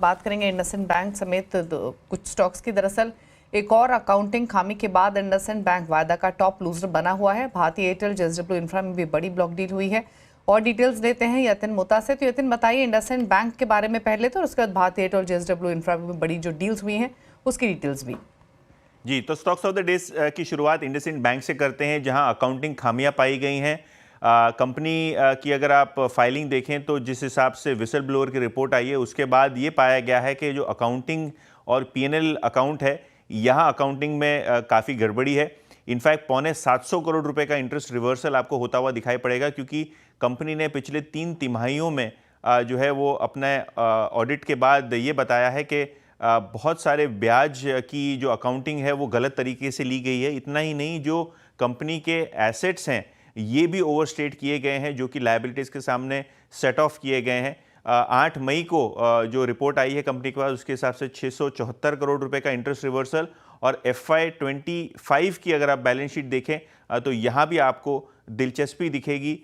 बात करेंगे इंडसइंड बैंक समेत कुछ स्टॉक्स की। दरअसल एक और अकाउंटिंग खामी के बाद इंडसइंड बैंक वायदा का टॉप लूजर बना हुआ है। भारतीय एयरटेल जेएसडब्ल्यू इंफ्रा में भी बड़ी ब्लॉक डील हुई है और डिटेल्स देते हैं यतिन मोता से। तो यतिन बताइए इंडसइंड बैंक के बारे में पहले तो, और उसके बाद भारतीय एयरटेल जेएसडब्ल्यू इंफ्रा में बड़ी जो डील्स हुई हैं उसकी डिटेल्स भी। जी, तो स्टॉक्स ऑफ द डे की शुरुआत इंडसइंड बैंक से करते हैं, जहां अकाउंटिंग खामियां पाई गई हैं। कंपनी की अगर आप फाइलिंग देखें तो जिस हिसाब से विसल ब्लोअर की रिपोर्ट आई है उसके बाद ये पाया गया है कि जो अकाउंटिंग और पीएनएल अकाउंट है, यहाँ अकाउंटिंग में काफ़ी गड़बड़ी है। इनफैक्ट 750 करोड़ रुपए का इंटरेस्ट रिवर्सल आपको होता हुआ दिखाई पड़ेगा, क्योंकि कंपनी ने पिछले 3 तिमाहियों में जो है वो अपने ऑडिट के बाद ये बताया है कि बहुत सारे ब्याज की जो अकाउंटिंग है वो गलत तरीके से ली गई है। इतना ही नहीं, जो कंपनी के एसेट्स हैं ये भी ओवरस्टेट किए गए हैं, जो कि लायबिलिटीज़ के सामने सेट ऑफ किए गए हैं। 8 मई को जो रिपोर्ट आई है कंपनी के पास, उसके हिसाब से 674 करोड़ रुपए का इंटरेस्ट रिवर्सल। और FY25 की अगर आप बैलेंस शीट देखें तो यहाँ भी आपको दिलचस्पी दिखेगी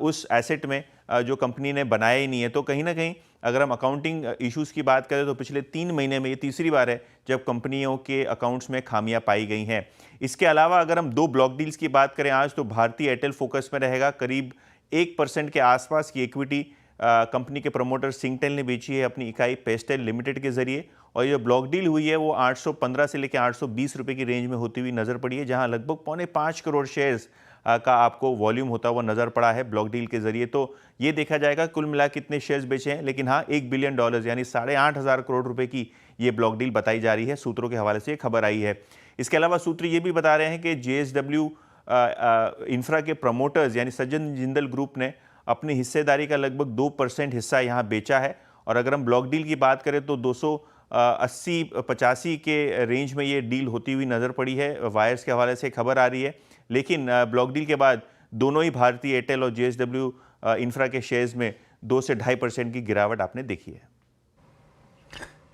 उस एसेट में जो कंपनी ने बनाया ही नहीं है। तो कहीं ना कहीं अगर हम अकाउंटिंग इश्यूज़ की बात करें तो पिछले 3 महीने में ये तीसरी बार है जब कंपनियों के अकाउंट्स में खामियां पाई गई हैं। इसके अलावा अगर हम 2 ब्लॉक डील्स की बात करें आज, तो भारतीय एयरटेल फोकस में रहेगा। करीब 1% के आसपास की इक्विटी कंपनी के प्रमोटर सिंगटेल ने बेची है अपनी इकाई पेस्टेल लिमिटेड के जरिए। और ये ब्लॉक डील हुई है वो 815 से लेकर 820 रुपए की रेंज में होती हुई नजर पड़ी है, जहां लगभग 4.25 करोड़ शेयर्स का आपको वॉल्यूम होता हुआ नजर पड़ा है ब्लॉक डील के जरिए। तो ये देखा जाएगा कुल मिला कितने शेयर्स बेचे हैं, लेकिन हाँ $1 बिलियन यानी 8,500 करोड़ रुपए की ये ब्लॉक डील बताई जा रही है। सूत्रों के हवाले से ये खबर आई है। इसके अलावा सूत्र ये भी बता रहे हैं कि जेएसडब्ल्यू इंफ्रा के प्रमोटर्स यानी सज्जन जिंदल ग्रुप ने अपनी हिस्सेदारी का लगभग 2% हिस्सा यहाँ बेचा है। और अगर हम ब्लॉक डील की बात करें तो 280-85 के रेंज में ये डील होती हुई नजर पड़ी है, वायर्स के हवाले से खबर आ रही है। लेकिन ब्लॉक डील के बाद दोनों ही भारतीय एयरटेल और जेएसडब्ल्यू इंफ्रा के शेयर्स में 2 से 2.5% की गिरावट आपने देखी है।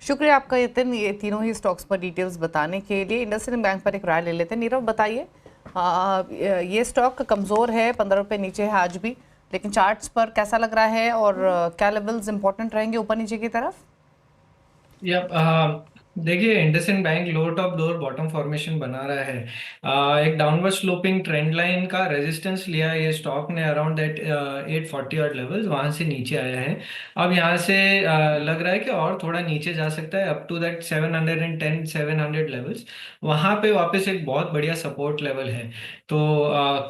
शुक्रिया आपका यतिन, ये तीनों ही स्टॉक्स पर डिटेल्स बताने के लिए। इंडसइंड बैंक पर एक राय ले लेते हैं। नीरव बताइए, ये स्टॉक कमज़ोर है, 15 रुपये नीचे है आज भी, लेकिन चार्ट्स पर कैसा लग रहा है और क्या लेवल्स इंपॉर्टेंट रहेंगे ऊपर नीचे की तरफ? या देखिए, IndusInd bank lower top lower bottom formation बना रहा है। एक डाउनवर्ड स्लोपिंग ट्रेंड लाइन का रेजिस्टेंस लिया है ये स्टॉक ने अराउंड दैट 840 ऑड लेवल्स, वहां से नीचे आया है। अब यहाँ से लग रहा है कि और थोड़ा नीचे जा सकता है अप टू दैट 710 700 लेवल्स। वहां पे वापस एक बहुत बढ़िया सपोर्ट लेवल है। तो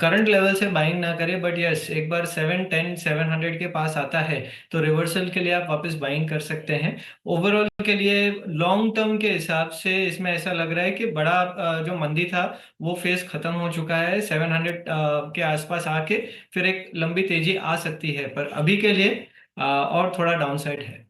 करंट लेवल से बाइंग ना करें, बट यस एक बार 710 700 के पास आता है तो रिवर्सल के लिए आप वापस बाइंग कर सकते हैं। ओवरऑल के लिए लॉन्ग टर्म के हिसाब से इसमें ऐसा लग रहा है कि बड़ा जो मंदी था वो फेज खत्म हो चुका है। 700 के आसपास आके फिर एक लंबी तेजी आ सकती है, पर अभी के लिए और थोड़ा डाउनसाइड है।